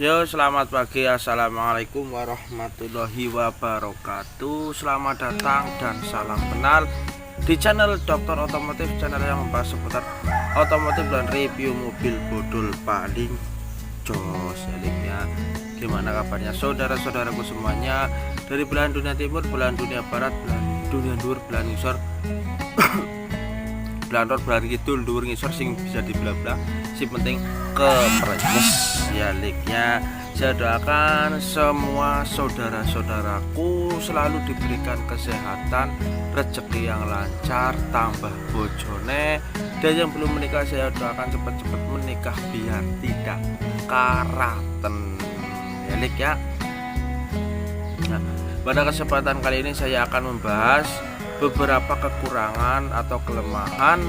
Yo, selamat pagi, assalamualaikum warahmatullahi wabarakatuh. Selamat datang dan salam kenal di channel Dokter Otomotif, channel yang membahas seputar otomotif dan review mobil bodol paling jos. Ya, gimana kabarnya saudara-saudaraku semuanya, dari belahan dunia timur, belahan dunia barat, belahan dunia luar, belahan ngisor, belahan lor, belahan kidul, dhuwur ngisor, sing bisa dibelah-belah, si penting kemerenyes ya liknya. Saya doakan semua saudara-saudaraku selalu diberikan kesehatan, rezeki yang lancar, tambah bojone, dan yang belum menikah saya doakan cepat-cepat menikah biar tidak karaten ya lik ya. Nah, pada kesempatan kali ini saya akan membahas beberapa kekurangan atau kelemahan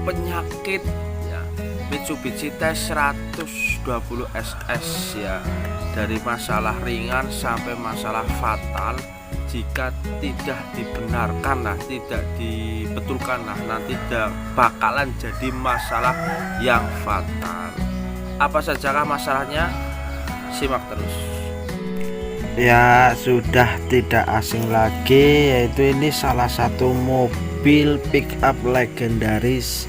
penyakit ya Mitsubishi T120 SS ya, dari masalah ringan sampai masalah fatal. Jika tidak dibenarkan tidak dibetulkan nanti bakalan jadi masalah yang fatal. Apa sajakah masalahnya? Simak terus. Ya, sudah tidak asing lagi, yaitu ini salah satu mobil pickup legendaris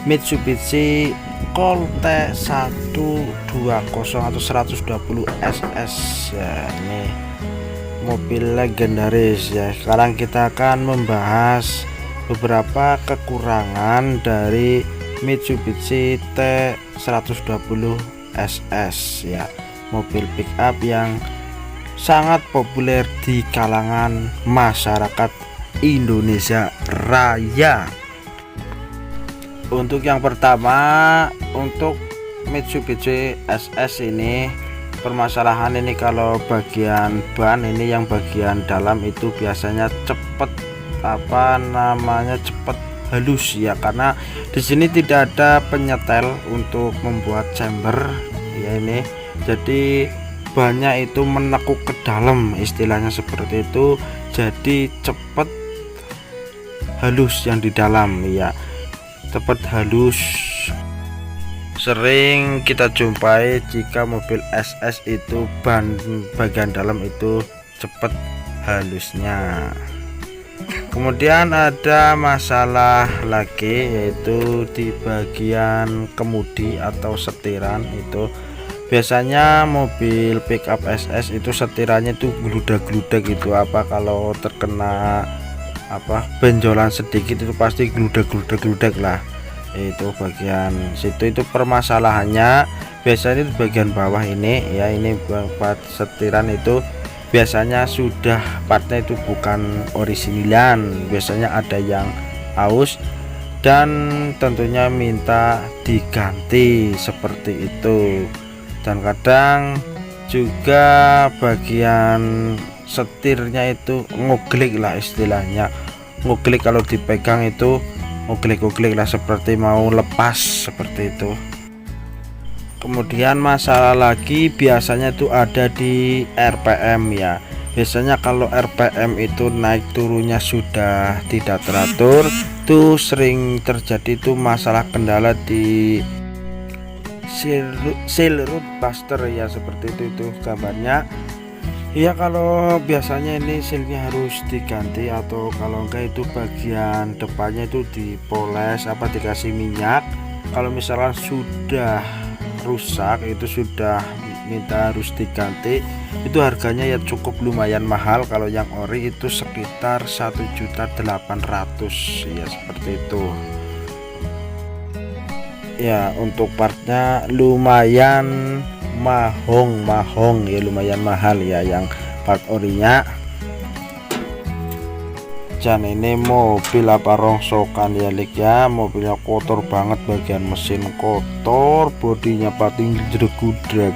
Mitsubishi Colt T120 atau 120 SS ya. Ini mobil legendaris ya. Sekarang kita akan membahas beberapa kekurangan dari Mitsubishi T120 SS ya, mobil pickup yang sangat populer di kalangan masyarakat Indonesia Raya. Untuk yang pertama, untuk Mitsubishi SS ini, permasalahan ini kalau bagian ban ini, yang bagian dalam itu biasanya cepet cepet halus ya, karena di sini tidak ada penyetel untuk membuat chamber ya ini, jadi bannya itu menekuk ke dalam, istilahnya seperti itu, jadi cepet halus yang di dalam ya, cepet halus. Sering kita jumpai jika mobil SS itu ban bagian dalam itu cepet halusnya. Kemudian ada masalah lagi, yaitu di bagian kemudi atau setiran itu. Biasanya mobil pickup SS itu setirannya itu gludak-gludak gitu, kalau terkena benjolan sedikit itu pasti gludak-gludak lah. Itu bagian situ, itu permasalahannya. Biasanya di bagian bawah ini ya, ini part setiran itu biasanya sudah partnya itu bukan originalan, biasanya ada yang aus dan tentunya minta diganti seperti itu. Dan kadang juga bagian setirnya itu ngoglik lah, istilahnya ngoglik, kalau dipegang itu ngoglik lah, seperti mau lepas seperti itu. Kemudian masalah lagi biasanya itu ada di RPM ya. Biasanya kalau RPM itu naik turunnya sudah tidak teratur, itu sering terjadi itu masalah kendala di seal root buster ya, seperti itu gambarnya ya. Kalau biasanya ini sealnya harus diganti, atau kalau enggak itu bagian depannya itu dipoles dikasih minyak. Kalau misalkan sudah rusak, itu sudah minta harus diganti, itu harganya ya cukup lumayan mahal. Kalau yang ori itu sekitar 1.800.000 ya, seperti itu ya. Untuk partnya lumayan mahong ya, lumayan mahal ya yang part orinya. Dan ini mobil rongsokan ya lik ya, mobilnya kotor banget, bagian mesin kotor, bodinya pating jedeg-jedeg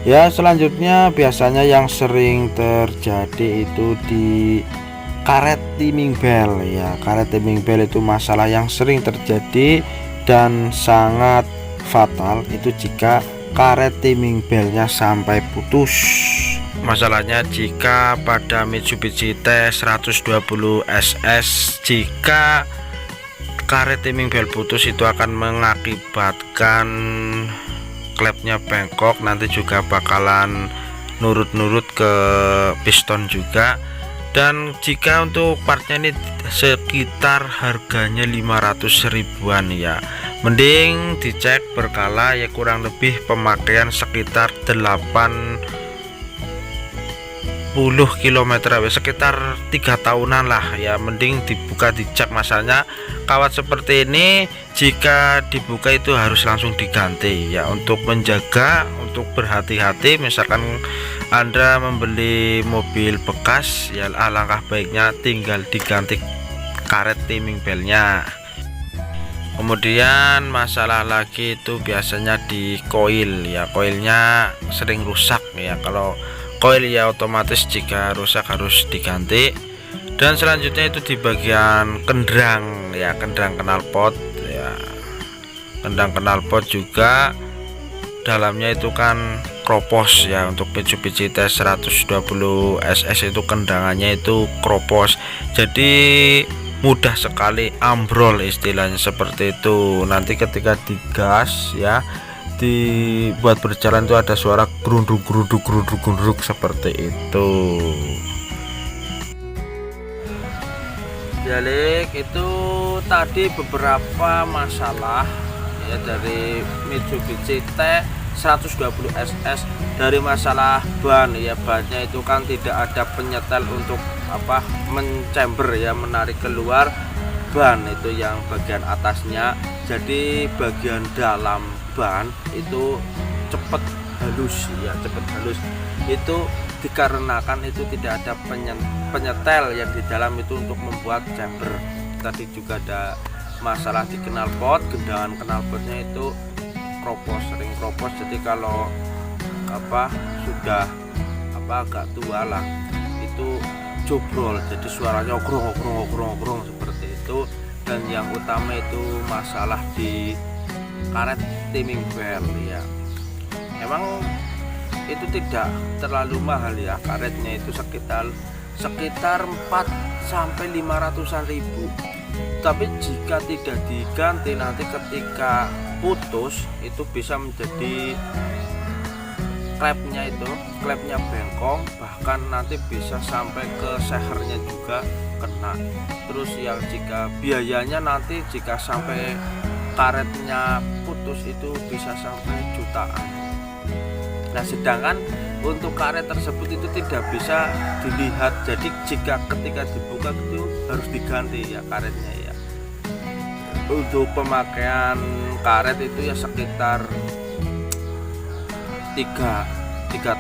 ya. Selanjutnya biasanya yang sering terjadi itu di karet timing bell ya. Karet timing bell itu masalah yang sering terjadi dan sangat fatal itu jika karet timing belnya sampai putus. Masalahnya jika pada Mitsubishi T120 SS, jika karet timing bel putus itu akan mengakibatkan klepnya bengkok, nanti juga bakalan nurut-nurut ke piston juga. Dan jika untuk partnya ini sekitar harganya 500 ribuan ya, mending dicek berkala ya, kurang lebih pemakaian sekitar 80 km ya, sekitar 3 tahunan lah ya, mending dibuka dicek. Masalahnya kawat seperti ini jika dibuka itu harus langsung diganti ya, untuk menjaga, untuk berhati-hati. Misalkan Anda membeli mobil bekas ya, alangkah baiknya tinggal diganti karet timing belnya. Kemudian masalah lagi itu biasanya di koil ya, koilnya sering rusak ya. Kalau koil ya otomatis jika rusak harus diganti. Dan selanjutnya itu di bagian kendrang ya, kendrang knalpot ya, kendrang knalpot juga dalamnya itu kan kropos ya. Untuk Mitsubishi T120 SS itu kendangannya itu kropos, jadi mudah sekali ambrol, istilahnya seperti itu. Nanti ketika digas ya, dibuat berjalan itu ada suara gerunduk seperti itu. Jalik, itu tadi beberapa masalah ya dari Mitsubishi T120 SS. Dari masalah ban ya, bannya itu kan tidak ada penyetel untuk mencember ya, menarik keluar ban itu yang bagian atasnya. Jadi bagian dalam ban itu cepat halus ya, cepat halus itu dikarenakan itu tidak ada penyetel yang di dalam itu untuk membuat chamber. Tadi juga ada masalah di knalpot, gendangan knalpotnya itu kropos, sering kropos. Jadi kalau sudah agak tua lah itu jobrol, jadi suaranya ogrong seperti itu. Dan yang utama itu masalah di karet timing belt ya, emang itu tidak terlalu mahal ya, karetnya itu sekitar 400-500 ribu. Tapi jika tidak diganti, nanti ketika putus itu bisa menjadi klepnya bengkong, bahkan nanti bisa sampai ke sehernya juga kena. Terus yang jika biayanya nanti jika sampai karetnya putus itu bisa sampai jutaan. Nah, sedangkan untuk karet tersebut itu tidak bisa dilihat, jadi jika ketika dibuka itu harus diganti ya karetnya ya. Untuk pemakaian karet itu ya sekitar 3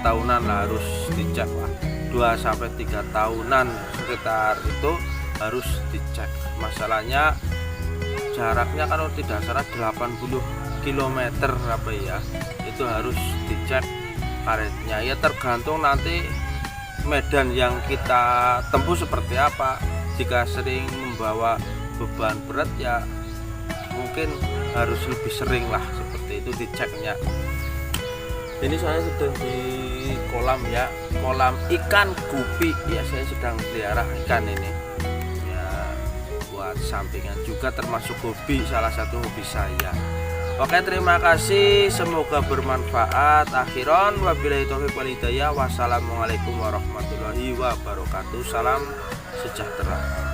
tahunan lah, harus dicek lah, 2-3 tahunan sekitar itu harus dicek. Masalahnya jaraknya kalau tidak salah 80 km ya, itu harus dicek karetnya ya, tergantung nanti medan yang kita tempuh seperti apa. Jika sering membawa beban berat ya mungkin harus lebih sering lah seperti itu diceknya. Ini saya sedang di kolam ya, kolam ikan gupi ya, saya sedang pelihara ikan ini ya, buat sampingan juga, termasuk hobi, salah satu hobi saya. Oke, terima kasih, semoga bermanfaat. Akhiron wabillahi taufiq wal hidayah. Wassalamualaikum warahmatullahi wabarakatuh. Salam sejahtera.